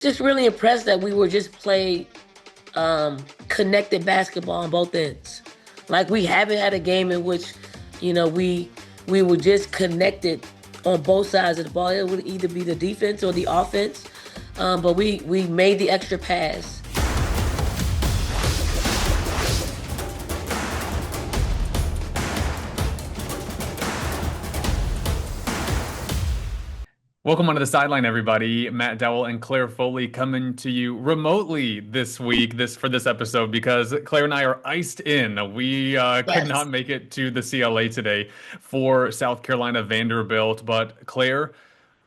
Just really impressed that we were just played connected basketball on both ends. Like we haven't had a game in which, we were just connected on both sides of the ball. It would either be the defense or the offense, but we made the extra pass. Welcome onto the sideline, everybody. Matt Dowell and Claire Foley coming to you remotely this week, this episode, because Claire and I are iced in. We could Yes. not make it to the CLA today for South Carolina Vanderbilt. But Claire,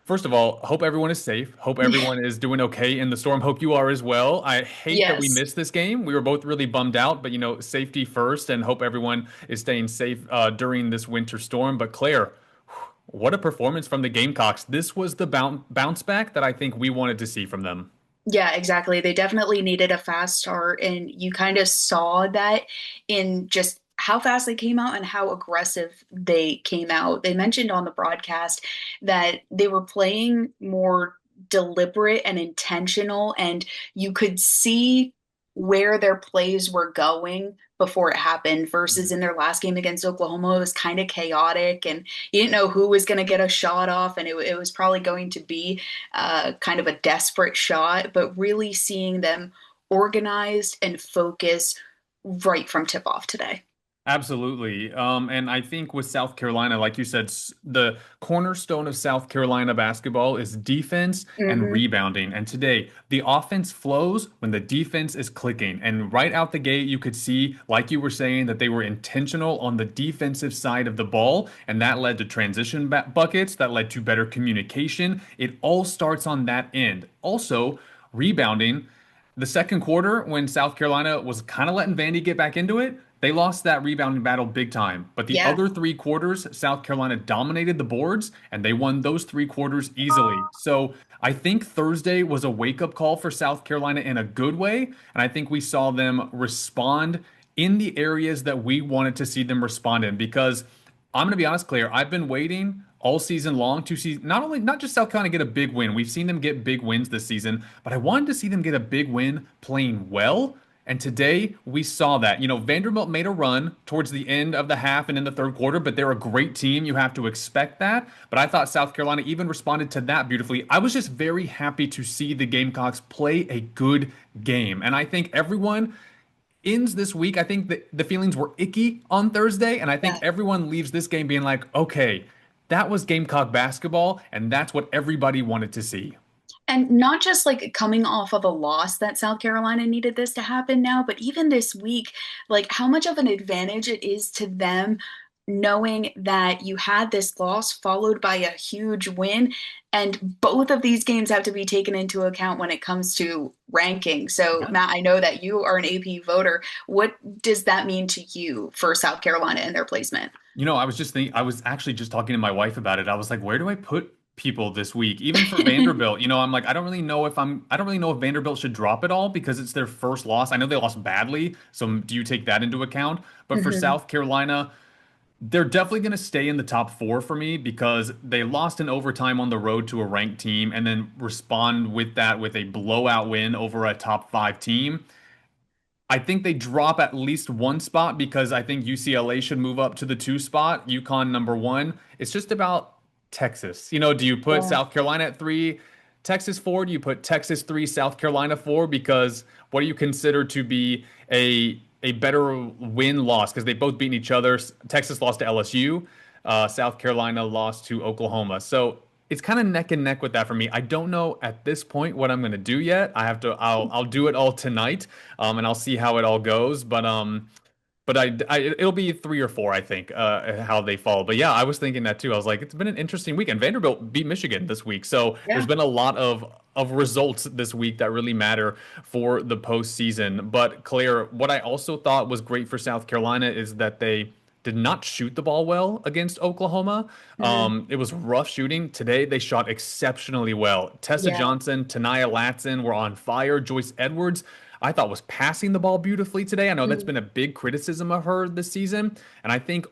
first of all, hope everyone is safe. Hope everyone is doing okay in the storm. Hope you are as well. I hate that we Yes. missed this game. We were both really bummed out, but safety first, and hope everyone is staying safe during this winter storm. But Claire. What a performance from the Gamecocks. This was the bounce back that I think we wanted to see from them. Yeah, exactly. They definitely needed a fast start, and you kind of saw that in just how fast they came out and how aggressive they came out. They mentioned on the broadcast that they were playing more deliberate and intentional, and you could see where their plays were going before it happened versus in their last game against Oklahoma. It was kind of chaotic, and you didn't know who was going to get a shot off, and it was probably going to be kind of a desperate shot, but really seeing them organized and focused right from tip off today. Absolutely. And I think with South Carolina, like you said, the cornerstone of South Carolina basketball is defense and Hmm. rebounding. And today, the offense flows when the defense is clicking. And right out the gate, you could see, like you were saying, that they were intentional on the defensive side of the ball. And that led to transition buckets, that led to better communication. It all starts on that end. Also, rebounding. The second quarter, when South Carolina was kind of letting Vandy get back into it, they lost that rebounding battle big time. But the Yeah. other three quarters, South Carolina dominated the boards and they won those three quarters easily. So I think Thursday was a wake-up call for South Carolina in a good way. And I think we saw them respond in the areas that we wanted to see them respond in because I'm going to be honest, Claire. I've been waiting all season long to see not just South Carolina get a big win. We've seen them get big wins this season, but I wanted to see them get a big win playing well. And today we saw that. Vanderbilt made a run towards the end of the half and in the third quarter, but they're a great team. You have to expect that. But I thought South Carolina even responded to that beautifully. I was just very happy to see the Gamecocks play a good game. And I think everyone ends this week. I think that the feelings were icky on Thursday, and I think Yeah. everyone leaves this game being like, okay, that was Gamecock basketball, and that's what everybody wanted to see. And not just like coming off of a loss that South Carolina needed this to happen now, but even this week, like how much of an advantage it is to them knowing that you had this loss followed by a huge win. And both of these games have to be taken into account when it comes to ranking. So, Yeah. Matt, I know that you are an AP voter. What does that mean to you for South Carolina and their placement? I was actually just talking to my wife about it. I was like, where do I put people this week? Even for Vanderbilt, I'm like, I don't really know if Vanderbilt should drop it all because it's their first loss. I know they lost badly, so do you take that into account? But for Mhm. South Carolina, they're definitely going to stay in the top four for me because they lost in overtime on the road to a ranked team and then respond with that with a blowout win over a top five team. I think they drop at least one spot because I think UCLA should move up to the two spot, UConn number one. It's just about Texas. Do you put Yeah. South Carolina at three, Texas four? Do you put Texas three, South Carolina four? Because what do you consider to be a better win loss? Because they both beaten each other. Texas lost to LSU. South Carolina lost to Oklahoma. So it's kind of neck and neck with that for me. I don't know at this point what I'm going to do yet. I'll do it all tonight, and I'll see how it all goes. But it'll be three or four, I think, how they fall. But yeah, I was thinking that too. I was like, it's been an interesting weekend. Vanderbilt beat Michigan this week, so there's Yeah. been a lot of results this week that really matter for the postseason. But Claire, what I also thought was great for South Carolina is that they did not shoot the ball well against Oklahoma. Mhm. It was rough shooting. Today, they shot exceptionally well. Tessa Yeah. Johnson, Tanaya Latson were on fire. Joyce Edwards, I thought, was passing the ball beautifully today. I know that's been a big criticism of her this season, and I think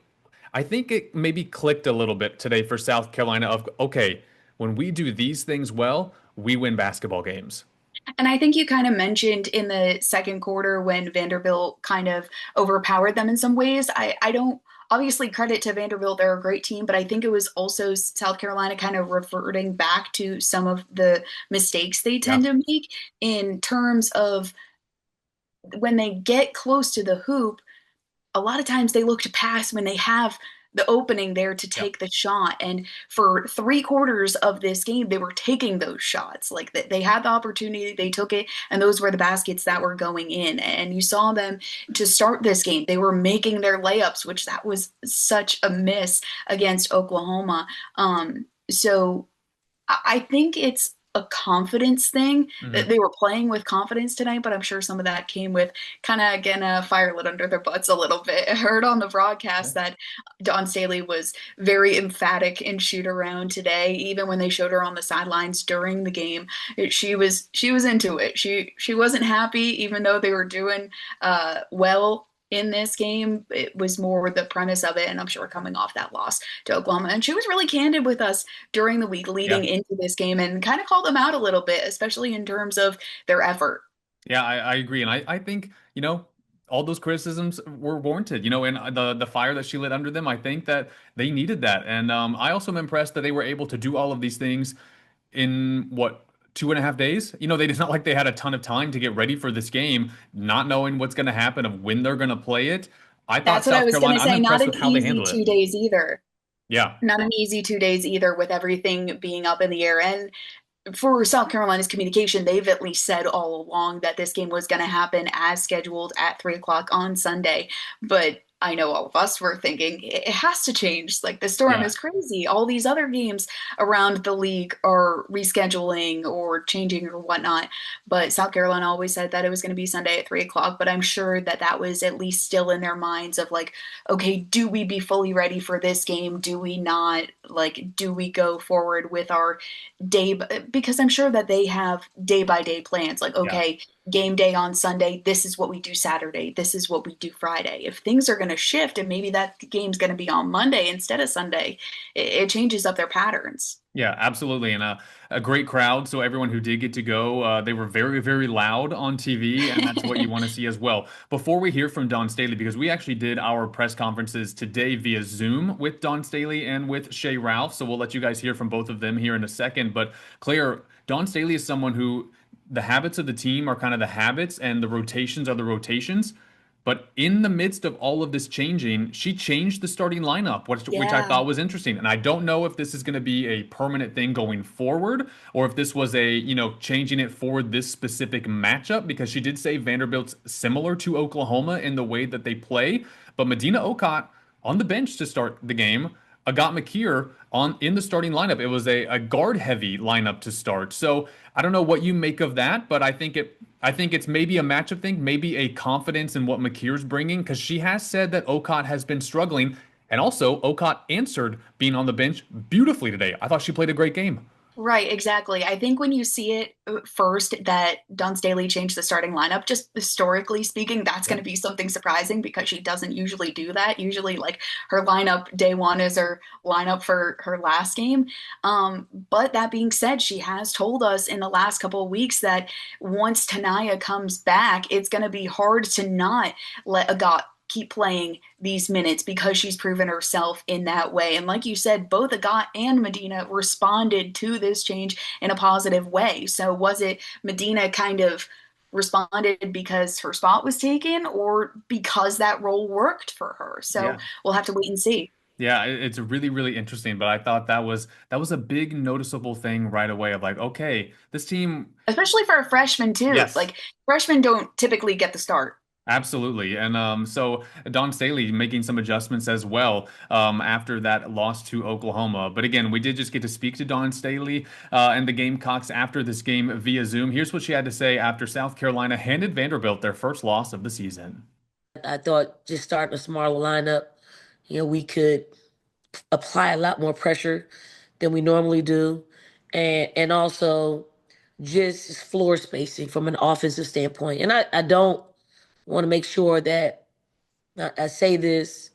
it maybe clicked a little bit today for South Carolina of okay, when we do these things well, we win basketball games. And I think you kind of mentioned in the second quarter when Vanderbilt kind of overpowered them in some ways. I don't obviously credit to Vanderbilt, they're a great team, but I think it was also South Carolina kind of reverting back to some of the mistakes they Yeah. tend to make in terms of when they get close to the hoop, a lot of times they look to pass when they have the opening there to Yeah. take the shot. And for three quarters of this game, they were taking those shots. Like they had the opportunity, they took it, and those were the baskets that were going in. And you saw them to start this game. They were making their layups, which that was such a miss against Oklahoma. So I think it's a confidence thing that Hmm. they were playing with confidence tonight, but I'm sure some of that came with kind of getting a fire lit under their butts a little bit. I heard on the Yeah. broadcast that Dawn Staley was very emphatic in shoot around today, even when they showed her on the sidelines during the game. She was into it. She wasn't happy, even though they were doing well in this game. It was more the premise of it, and I'm sure coming off that loss to Oklahoma. And she was really candid with us during the week leading Yeah. into this game and kind of called them out a little bit, especially in terms of their effort. Yeah, I agree. And I think, all those criticisms were warranted, and the fire that she lit under them, I think that they needed that. And I also am impressed that they were able to do all of these things in what, 2.5 days? It's not like they had a ton of time to get ready for this game, not knowing what's going to happen of when they're going to play it. I thought That's what I South was going Carolina, to I'm say. Not impressed an with how they easy handled it. 2 days either. Yeah. Not an easy 2 days either, with everything being up in the air. And for South Carolina's communication, they've at least said all along that this game was going to happen as scheduled at 3 o'clock on Sunday. But I know all of us were thinking it has to change. Like the storm Yeah. is crazy. All these other games around the league are rescheduling or changing or whatnot. But South Carolina always said that it was going to be Sunday at 3 o'clock. But I'm sure that that was at least still in their minds of like, okay, do we be fully ready for this game? Do we not? Like, do we go forward with our day because I'm sure that they have day by day plans like Yeah. okay, game day on Sunday, this is what we do Saturday, this is what we do Friday. If things are going to shift and maybe that game's going to be on Monday instead of Sunday, it changes up their patterns. Yeah, absolutely. And a great crowd. So everyone who did get to go, they were very, very loud on TV, and that's what you want to see as well. Before we hear from Don Staley, because we actually did our press conferences today via Zoom with Don Staley and with Shea Ralph. So we'll let you guys hear from both of them here in a second. But Claire, Don Staley is someone who the habits of the team are kind of the habits and the rotations are the rotations. But in the midst of all of this changing, she changed the starting lineup, which I Yeah. thought was interesting. And I don't know if this is going to be a permanent thing going forward or if this was changing it for this specific matchup, because she did say Vanderbilt's similar to Oklahoma in the way that they play. But Medina Okot on the bench to start the game. Agat McKeer on in the starting lineup. It was a guard heavy lineup to start. So I don't know what you make of that, but I think it's maybe a matchup thing, maybe a confidence in what McKeer's bringing, because she has said that Okot has been struggling, and also Okot answered being on the bench beautifully today. I thought she played a great game. Right, exactly. I think when you see it first that Dawn Staley changed the starting lineup, just historically speaking, that's Yeah. going to be something surprising because she doesn't usually do that. Usually, like her lineup day one is her lineup for her last game. But that being said, she has told us in the last couple of weeks that once Tanaya comes back, it's going to be hard to not let Agat keep playing these minutes because she's proven herself in that way. And like you said, both Agat and Medina responded to this change in a positive way. So was it Medina kind of responded because her spot was taken or because that role worked for her? So Yeah. we'll have to wait and see. Yeah, it's really, really interesting. But I thought that was a big noticeable thing right away of like, okay, this team, Especially for a freshman too. yes. Like freshmen don't typically get the start. Absolutely. And so Don Staley making some adjustments as well after that loss to Oklahoma. But again, we did just get to speak to Don Staley and the Gamecocks after this game via Zoom. Here's what she had to say after South Carolina handed Vanderbilt their first loss of the season. I thought just starting a smaller lineup, we could apply a lot more pressure than we normally do, and also just floor spacing from an offensive standpoint. And I don't want to make sure that I say this.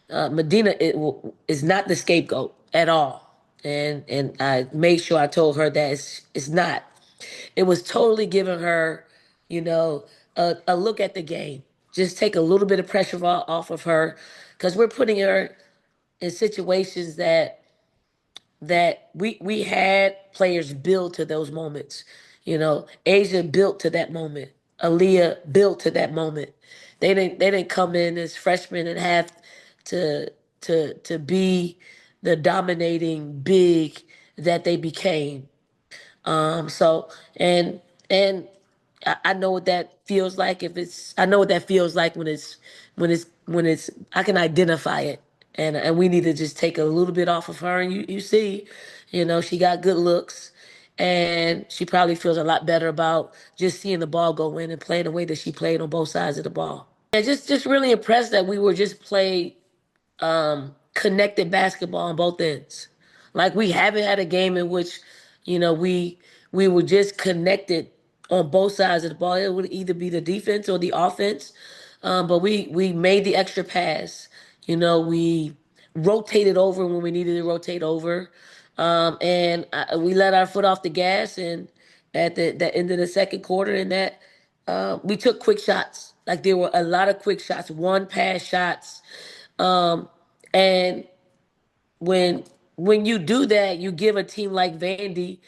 Medina is not the scapegoat at all, and I made sure I told her that it's not. It was totally giving her, you know, a look at the game. Just take a little bit of pressure off of her because we're putting her in situations that we had players build to those moments. Asia built to that moment. Aaliyah built to that moment. They didn't come in as freshmen and have to to be the dominating big that they became. So and I know what that feels like. I know what that feels like when it's I can identify it, and we need to just take a little bit off of her. And you see, she got good looks, and she probably feels a lot better about just seeing the ball go in and playing the way that she played on both sides of the ball. And just really impressed that we were just played connected basketball on both ends. Like we haven't had a game in which, we were just connected on both sides of the ball. It would either be the defense or the offense. But we made the extra pass. We rotated over when we needed to rotate over. And we let our foot off the gas and at the end of the second quarter and that we took quick shots. Like there were a lot of quick shots, one pass shots. And when when you do that, you give a team like Vandy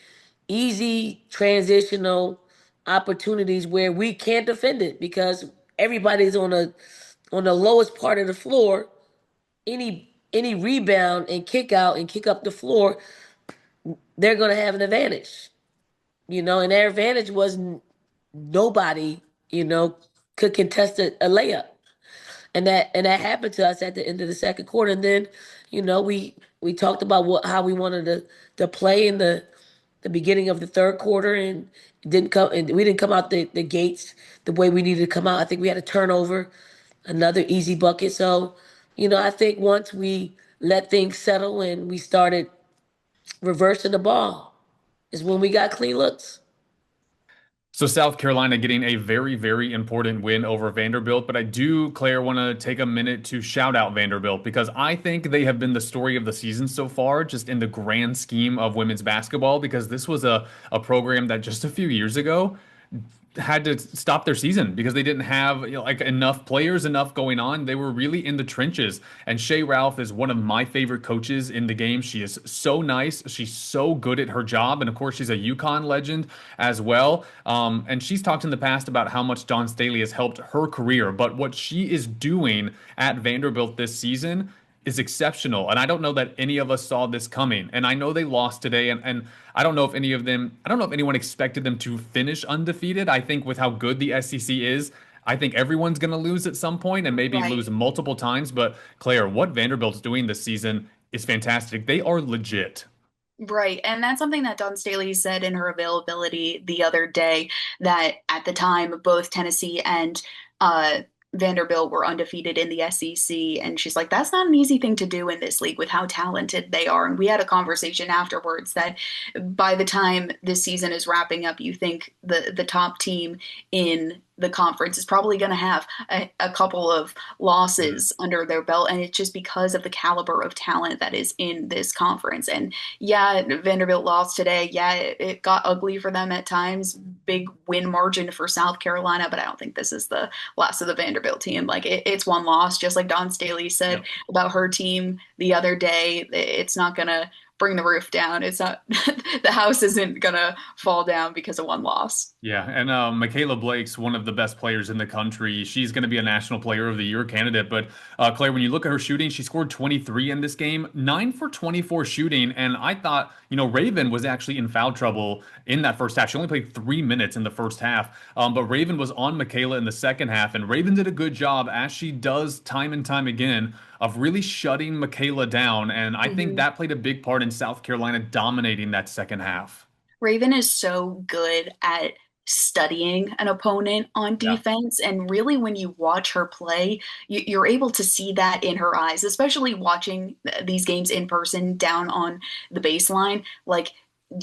easy transitional opportunities where we can't defend it because everybody's on the lowest part of the floor. Any rebound and kick out and kick up the floor, they're gonna have an advantage. And their advantage was nobody, could contest a layup. And that happened to us at the end of the second quarter. And then, we talked about how we wanted to play in the beginning of the third quarter, and we didn't come out the gates the way we needed to come out. I think we had a turnover, another easy bucket. So, I think once we let things settle and we started reversing the ball is when we got clean looks. So South Carolina getting a very, very important win over Vanderbilt. But I do, Claire, want to take a minute to shout out Vanderbilt because I think they have been the story of the season so far, just in the grand scheme of women's basketball, because this was a program that just a few years ago had to stop their season because they didn't have like enough players, enough going on. They were really in the trenches. And Shea Ralph is one of my favorite coaches in the game. She is so nice. She's so good at her job. And of course, she's a UConn legend as well. And she's talked in the past about how much Dawn Staley has helped her career. But what she is doing at Vanderbilt this season is exceptional. And I don't know that any of us saw this coming. And I know they lost today. And I don't know if I don't know if anyone expected them to finish undefeated. I think with how good the SEC is, I think everyone's going to lose at some point and maybe Right. lose multiple times. But Claire, what Vanderbilt's doing this season is fantastic. They are legit. Right. And that's something that Dawn Staley said in her availability the other day, that at the time, both Tennessee and uh, Vanderbilt were undefeated in the SEC. And she's like, that's not an easy thing to do in this league with how talented they are. And we had a conversation afterwards that by the time this season is wrapping up, you think the top team in the conference is probably going to have a couple of losses under their belt. And it's just because of the caliber of talent that is in this conference. And yeah, Vanderbilt lost today. Yeah, it got ugly for them at times. Big win margin for South Carolina, but I don't think this is the last of the Vanderbilt team. Like it's one loss, just like Dawn Staley said Yep. about her team the other day. It's not going to bring the roof down. It's not, the house isn't going to fall down because of one loss. Yeah, and Michaela Blake's one of the best players in the country. She's going to be a National Player of the Year candidate. But Claire, when you look at her shooting, she scored 23 in this game, 9 for 24 shooting. And I thought, Raven was actually in foul trouble in that first half. She only played 3 minutes in the first half. But Raven was on Michaela in the second half. And Raven did a good job, as she does time and time again, of really shutting Michaela down. And I think Mhm. that played a big part in South Carolina dominating that second half. Raven is so good at studying an opponent on Yeah. defense. And really, when you watch her play, you're able to see that in her eyes, especially watching these games in person down on the baseline. Like,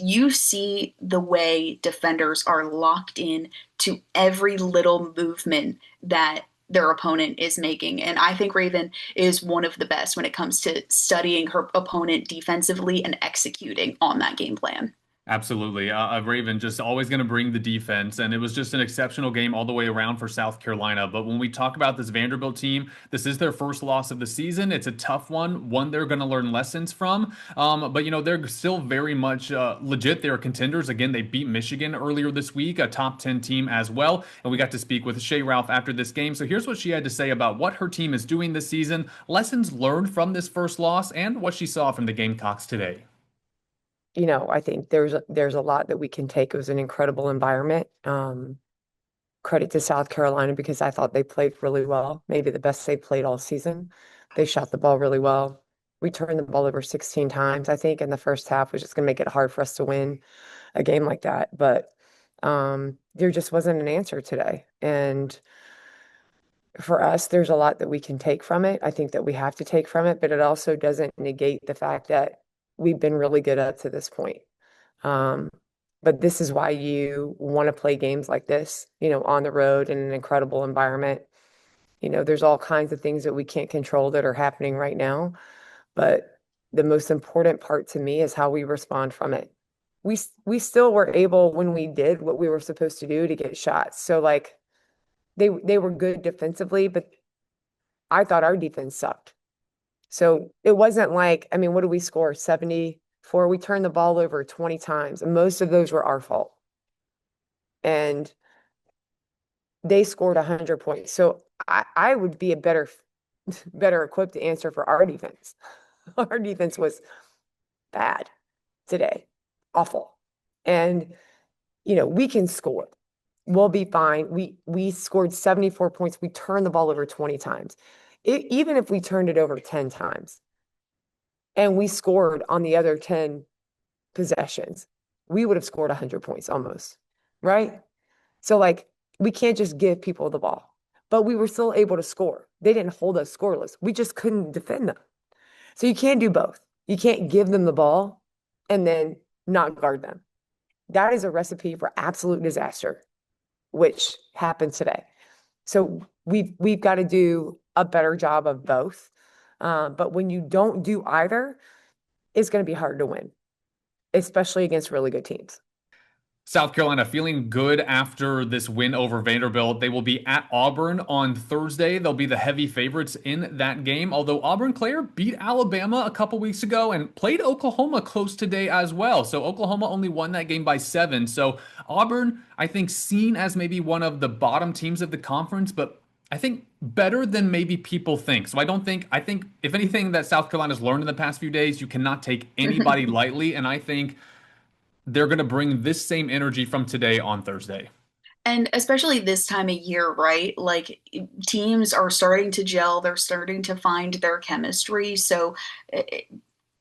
you see the way defenders are locked in to every little movement that their opponent is making. And I think Raven is one of the best when it comes to studying her opponent defensively and executing on that game plan. Absolutely. Raven just always going to bring the defense, and it was just an exceptional game all the way around for South Carolina. But when we talk about this Vanderbilt team, this is their first loss of the season. It's a tough one they're going to learn lessons from. But they're still very much legit. They're contenders. Again, they beat Michigan earlier this week, a top 10 team as well. And we got to speak with Shea Ralph after this game. So here's what she had to say about what her team is doing this season, lessons learned from this first loss, and what she saw from the Gamecocks today. I think there's a lot that we can take. It was an incredible environment. Credit to South Carolina because I thought they played really well, maybe the best they played all season. They shot the ball really well. We turned the ball over 16 times, I think, in the first half, which is going to make it hard for us to win a game like that. But there just wasn't an answer today. And for us, there's a lot that we can take from it. I think that we have to take from it, but it also doesn't negate the fact that we've been really good up to this point. Um, but this is why you want to play games like this, on the road in an incredible environment. There's all kinds of things that we can't control that are happening right now, but the most important part to me is how we respond from it. We still were able, when we did what we were supposed to do, to get shots. So like they were good defensively, but I thought our defense sucked. So it wasn't like, I mean, what did we score? 74. We turned the ball over 20 times, and most of those were our fault. And they scored 100 points. So I would be a better equipped to answer for our defense. Our defense was bad today, awful. And, we can score. We'll be fine. We scored 74 points. We turned the ball over 20 times. Even if we turned it over 10 times and we scored on the other 10 possessions, we would have scored 100 points almost, right? So like, we can't just give people the ball, but we were still able to score. They didn't hold us scoreless. We just couldn't defend them. So you can't do both. You can't give them the ball and then not guard them. That is a recipe for absolute disaster, which happened today. So we've got to do a better job of both. But when you don't do either, it's going to be hard to win, especially against really good teams. South Carolina feeling good after this win over Vanderbilt. They will be at Auburn on Thursday. They'll be the heavy favorites in that game. Although Auburn, Claire, beat Alabama a couple weeks ago and played Oklahoma close today as well. So Oklahoma only won that game by 7. So Auburn, I think, seen as maybe one of the bottom teams of the conference, but I think better than maybe people think. So I think if anything that South Carolina's learned in the past few days, you cannot take anybody lightly. And I think they're going to bring this same energy from today on Thursday. And especially this time of year, right? Like teams are starting to gel, they're starting to find their chemistry. So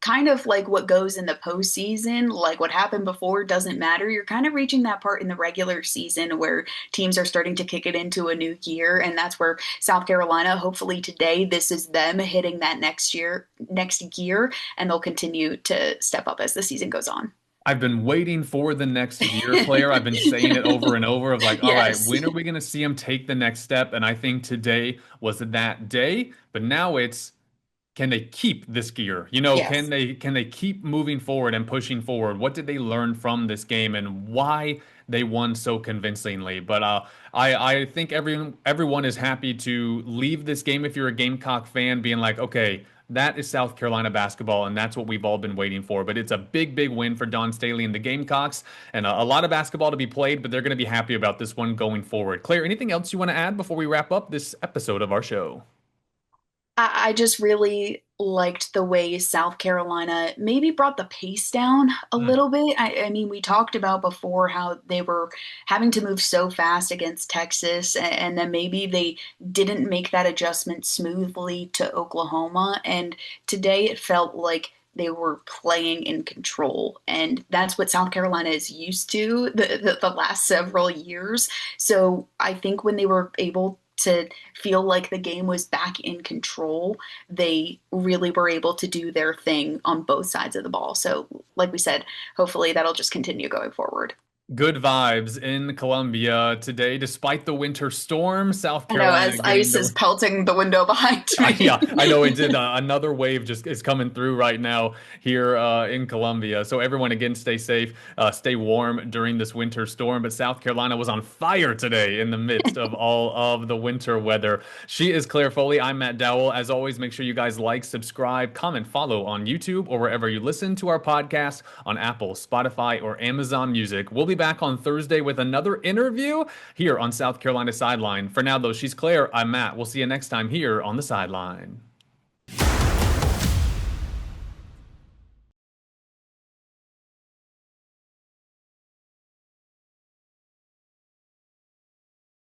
kind of like what goes in the postseason, like what happened before doesn't matter. You're kind of reaching that part in the regular season where teams are starting to kick it into a new gear. And that's where South Carolina, hopefully today, this is them hitting that next gear, and they'll continue to step up as the season goes on. I've been waiting for the next year, Claire. I've been saying it over and over of like, all right, Yes. when are we going to see him take the next step? And I think today was that day, but now it's, can they keep this gear? Yes. Can they keep moving forward and pushing forward? What did they learn from this game and why they won so convincingly? But I think everyone is happy to leave this game if you're a Gamecock fan, being like, okay, that is South Carolina basketball, and that's what we've all been waiting for. But it's a big, big win for Don Staley and the Gamecocks, and a lot of basketball to be played, but they're going to be happy about this one going forward. Claire, anything else you want to add before we wrap up this episode of our show? I just really liked the way South Carolina maybe brought the pace down a Mm. little bit. I mean, we talked about before how they were having to move so fast against Texas, and then maybe they didn't make that adjustment smoothly to Oklahoma. And today it felt like they were playing in control, and that's what South Carolina is used to the last several years. So I think when they were able to feel like the game was back in control, they really were able to do their thing on both sides of the ball. So, like we said, hopefully that'll just continue going forward. Good vibes in Columbia today, despite the winter storm. South I know, Carolina as getting ice is the pelting the window behind yeah, me. I know it did. Another wave just is coming through right now here in Columbia. So everyone, again, stay safe, stay warm during this winter storm. But South Carolina was on fire today in the midst of all of the winter weather. She is Claire Foley. I'm Matt Dowell. As always, make sure you guys like, subscribe, comment, follow on YouTube or wherever you listen to our podcast on Apple, Spotify, or Amazon Music. We'll be back on Thursday with another interview here on South Carolina Sideline. For now, though, she's Claire. I'm Matt. We'll see you next time here on the sideline.